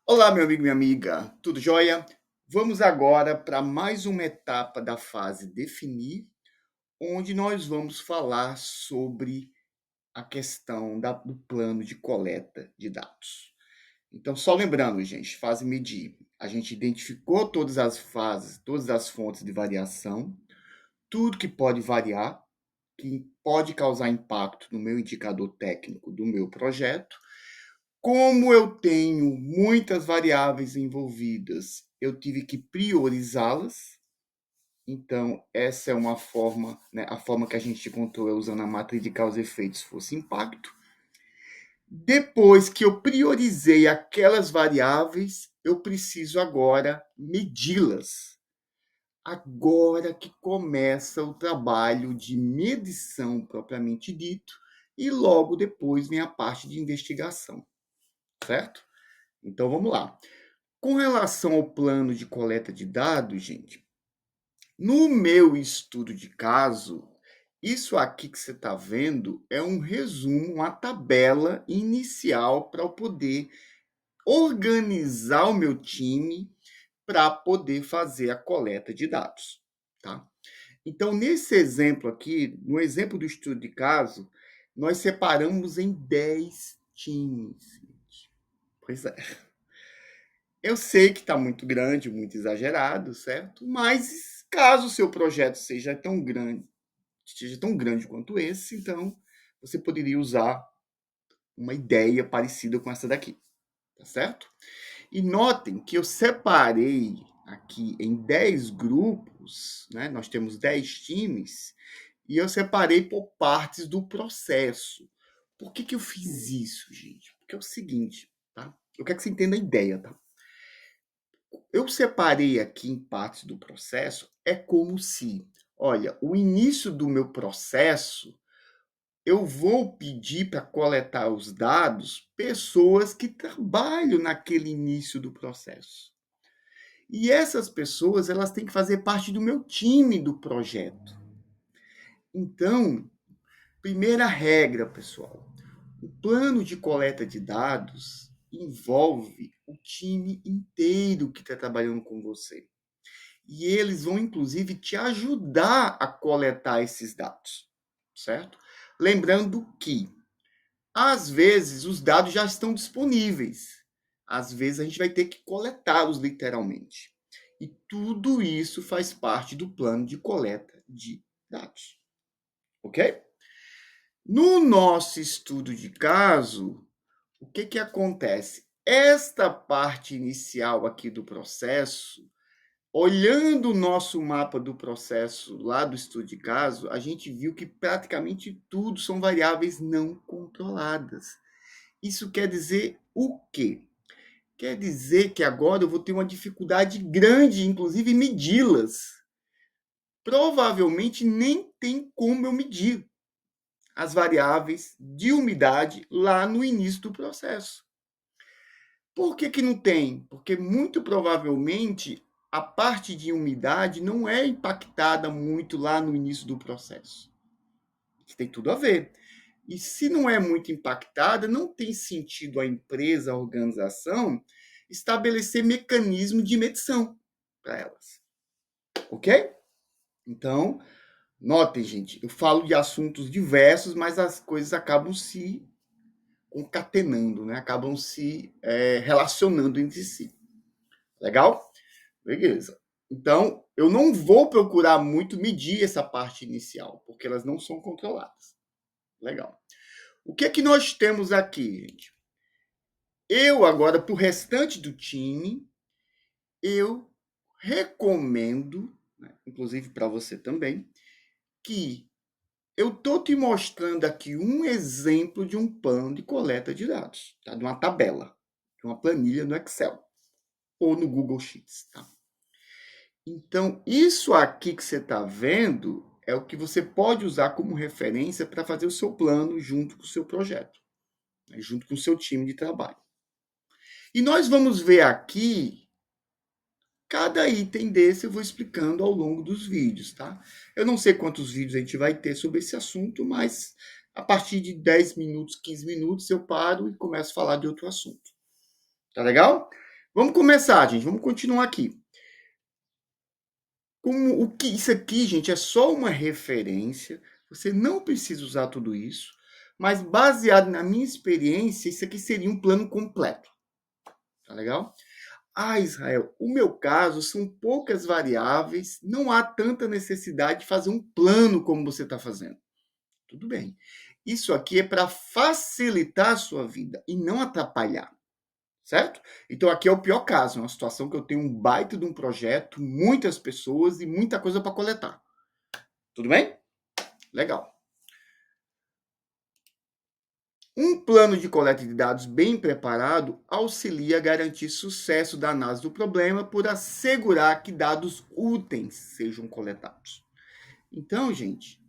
Olá, meu amigo e minha amiga, tudo jóia? Vamos agora para mais uma etapa da fase definir, onde nós vamos falar sobre a questão do plano de coleta de dados. Então, só lembrando, gente, fase medir. A gente identificou todas as fases, todas as fontes de variação, tudo que pode variar, que pode causar impacto no meu indicador técnico do meu projeto. Como eu tenho muitas variáveis envolvidas, eu tive que priorizá-las. Então, essa é uma forma, né, a forma que a gente encontrou é usando a matriz de causa e efeitos fosse impacto. Depois que eu priorizei aquelas variáveis, eu preciso agora medi-las. Agora que começa o trabalho de medição propriamente dito, e logo depois vem a parte de investigação, certo? Então vamos lá. Com relação ao plano de coleta de dados, gente, no meu estudo de caso, isso aqui que você está vendo é um resumo, uma tabela inicial para eu poder organizar o meu time para poder fazer a coleta de dados, tá? Então, nesse exemplo aqui, no exemplo do estudo de caso, nós separamos em 10 times. Pois é. Eu sei que está muito grande, muito exagerado, certo? Mas caso o seu projeto seja tão grande quanto esse, então você poderia usar uma ideia parecida com essa daqui, tá certo? E notem que eu separei aqui em 10 grupos, né? Nós temos 10 times, e eu separei por partes do processo. Por que eu fiz isso, gente? Porque é o seguinte, tá? Eu quero que você entenda a ideia, tá? Eu separei aqui em partes do processo, é como se, olha, o início do meu processo, eu vou pedir para coletar os dados pessoas que trabalham naquele início do processo. E essas pessoas, elas têm que fazer parte do meu time do projeto. Então, primeira regra, pessoal, o plano de coleta de dados envolve o time inteiro que está trabalhando com você. E eles vão, inclusive, te ajudar a coletar esses dados, certo? Lembrando que, às vezes, os dados já estão disponíveis. Às vezes, a gente vai ter que coletá-los literalmente. E tudo isso faz parte do plano de coleta de dados. Ok? No nosso estudo de caso, o que acontece? Esta parte inicial aqui do processo, olhando o nosso mapa do processo lá do estudo de caso, a gente viu que praticamente tudo são variáveis não controladas. Isso quer dizer o quê? Quer dizer que agora eu vou ter uma dificuldade grande, inclusive, em medi-las. Provavelmente nem tem como eu medir as variáveis de umidade lá no início do processo. Por que não tem? Porque muito provavelmente a parte de umidade não é impactada muito lá no início do processo. Isso tem tudo a ver. E se não é muito impactada, não tem sentido a empresa, a organização, estabelecer mecanismo de medição para elas. Ok? Então, notem, gente, eu falo de assuntos diversos, mas as coisas acabam se concatenando, né? Acabam se relacionando entre si. Legal? Beleza. Então, eu não vou procurar muito medir essa parte inicial, porque elas não são controladas. Legal. O que é que nós temos aqui, gente? Eu agora, para o restante do time, eu recomendo, né, inclusive para você também, que eu estou te mostrando aqui um exemplo de um plano de coleta de dados, tá? De uma tabela, de uma planilha no Excel ou no Google Sheets. Tá? Então, isso aqui que você está vendo é o que você pode usar como referência para fazer o seu plano junto com o seu projeto, né? Junto com o seu time de trabalho. E nós vamos ver aqui cada item desse, eu vou explicando ao longo dos vídeos, tá? Eu não sei quantos vídeos a gente vai ter sobre esse assunto, mas a partir de 10 minutos, 15 minutos, eu paro e começo a falar de outro assunto. Tá legal? Vamos começar, gente. Vamos continuar aqui. Isso aqui, gente, é só uma referência. Você não precisa usar tudo isso, mas baseado na minha experiência, isso aqui seria um plano completo. Tá legal? Ah, Israel, o meu caso são poucas variáveis, não há tanta necessidade de fazer um plano como você está fazendo. Tudo bem. Isso aqui é para facilitar a sua vida e não atrapalhar, certo? Então aqui é o pior caso, é uma situação que eu tenho um baita de um projeto, muitas pessoas e muita coisa para coletar. Tudo bem? Legal. Um plano de coleta de dados bem preparado auxilia a garantir sucesso da análise do problema por assegurar que dados úteis sejam coletados. Então, gente,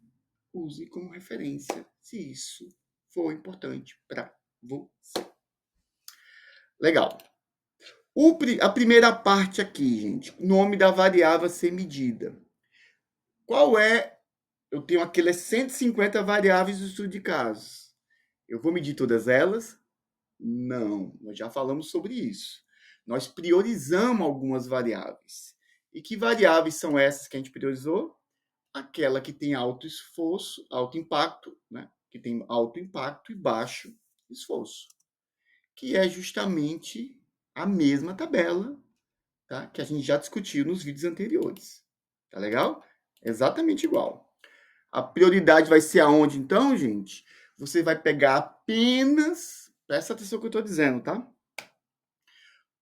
use como referência se isso for importante para você. Legal. A primeira parte aqui, gente, nome da variável a ser medida. Qual é? Eu tenho aquelas 150 variáveis do estudo de casos. Eu vou medir todas elas? Não, nós já falamos sobre isso. Nós priorizamos algumas variáveis. E que variáveis são essas que a gente priorizou? Aquela que tem alto esforço, alto impacto, né? Que tem alto impacto e baixo esforço, que é justamente a mesma tabela, tá? Que a gente já discutiu nos vídeos anteriores. Tá legal? Exatamente igual. A prioridade vai ser aonde, então, gente? Você vai pegar apenas, presta atenção no que eu estou dizendo, tá?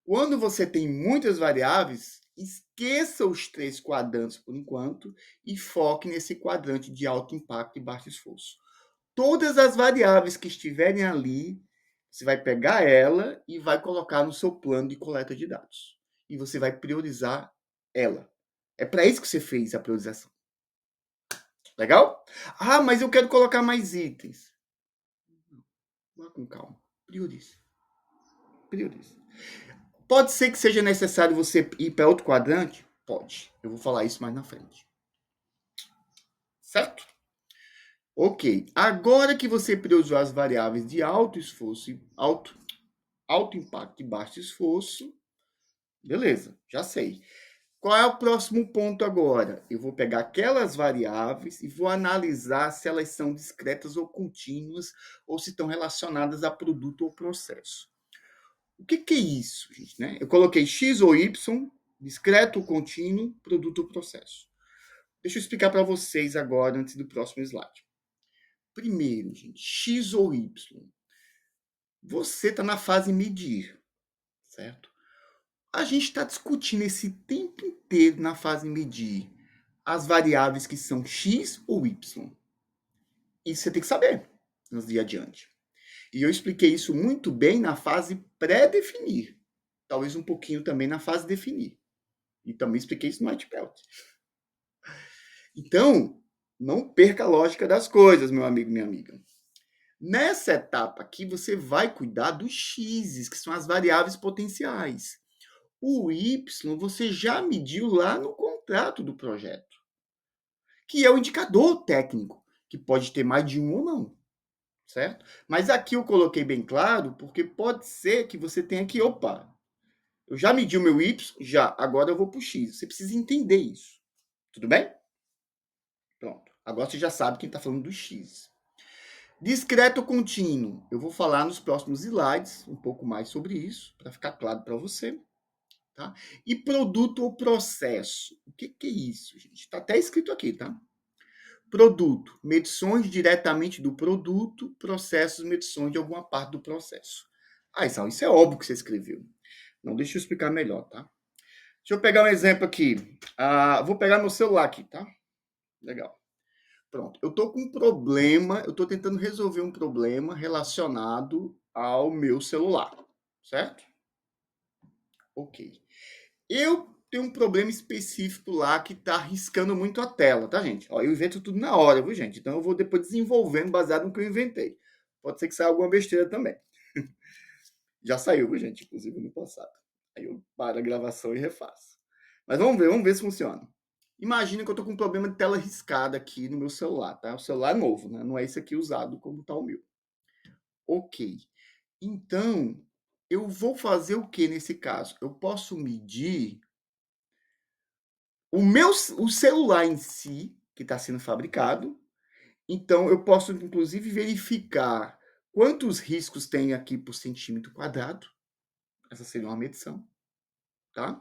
Quando você tem muitas variáveis, esqueça os 3 quadrantes por enquanto e foque nesse quadrante de alto impacto e baixo esforço. Todas as variáveis que estiverem ali, você vai pegar ela e vai colocar no seu plano de coleta de dados. E você vai priorizar ela. É para isso que você fez a priorização. Legal? Ah, mas eu quero colocar mais itens. Vá com calma. Priorize. Priorize. Pode ser que seja necessário você ir para outro quadrante? Pode. Eu vou falar isso mais na frente. Certo? Ok. Agora que você priorizou as variáveis de alto esforço e alto impacto e baixo esforço, beleza, já sei. Qual é o próximo ponto agora? Eu vou pegar aquelas variáveis e vou analisar se elas são discretas ou contínuas ou se estão relacionadas a produto ou processo. O que é isso, gente? Né? Eu coloquei X ou Y, discreto ou contínuo, produto ou processo. Deixa eu explicar para vocês agora, antes do próximo slide. Primeiro, gente, X ou Y. Você está na fase medir, certo? A gente está discutindo esse tempo inteiro na fase medir as variáveis que são X ou Y. Isso você tem que saber nos dias adiante. E eu expliquei isso muito bem na fase pré-definir. Talvez um pouquinho também na fase definir. E também expliquei isso no White Belt. Então, não perca a lógica das coisas, meu amigo e minha amiga. Nessa etapa aqui, você vai cuidar dos x's, que são as variáveis potenciais. O y você já mediu lá no contrato do projeto, que é o indicador técnico, que pode ter mais de um ou não, certo? Mas aqui eu coloquei bem claro, porque pode ser que você tenha que, opa, eu já medi o meu y, já, agora eu vou para o x. Você precisa entender isso. Tudo bem? Pronto. Agora você já sabe quem está falando do x. Discreto contínuo. Eu vou falar nos próximos slides um pouco mais sobre isso, para ficar claro para você. Tá? E produto ou processo. O que é isso, gente? Está até escrito aqui, tá? Produto, medições diretamente do produto, processos, medições de alguma parte do processo. Ah, isso é óbvio que você escreveu. Não, deixa eu explicar melhor, tá? Deixa eu pegar um exemplo aqui. Vou pegar meu celular aqui, tá? Legal. Pronto. Eu tô com um problema, eu tô tentando resolver um problema relacionado ao meu celular, certo? Ok. Eu tenho um problema específico lá que tá arriscando muito a tela, tá, gente? Ó, eu invento tudo na hora, viu, gente? Então eu vou depois desenvolvendo baseado no que eu inventei. Pode ser que saia alguma besteira também. Já saiu, viu, gente? Inclusive no passado. Aí eu paro a gravação e refaço. Mas vamos ver se funciona. Imagina que eu tô com um problema de tela riscada aqui no meu celular, tá? O celular novo, né? Não é esse aqui usado como tá o meu. Ok. Então, eu vou fazer o que nesse caso? Eu posso medir o celular em si, que está sendo fabricado. Então, eu posso, inclusive, verificar quantos riscos tem aqui por centímetro quadrado. Essa seria uma medição, tá?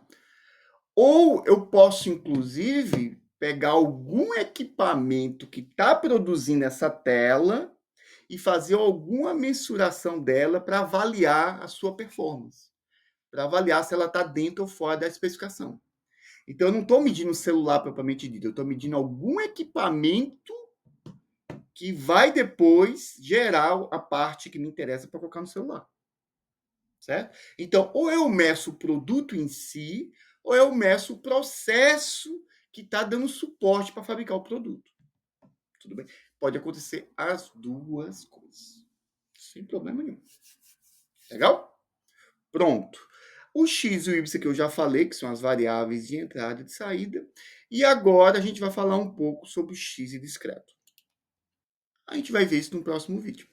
Ou eu posso, inclusive, pegar algum equipamento que está produzindo essa tela e fazer alguma mensuração dela para avaliar a sua performance, para avaliar se ela está dentro ou fora da especificação. Então, eu não estou medindo o celular propriamente dito, eu estou medindo algum equipamento que vai depois gerar a parte que me interessa para colocar no celular. Certo? Então, ou eu meço o produto em si, ou eu meço o processo que está dando suporte para fabricar o produto. Tudo bem? Pode acontecer as duas coisas. Sem problema nenhum. Legal? Pronto. O x e o y que eu já falei, que são as variáveis de entrada e de saída. E agora a gente vai falar um pouco sobre o x discreto. A gente vai ver isso no próximo vídeo.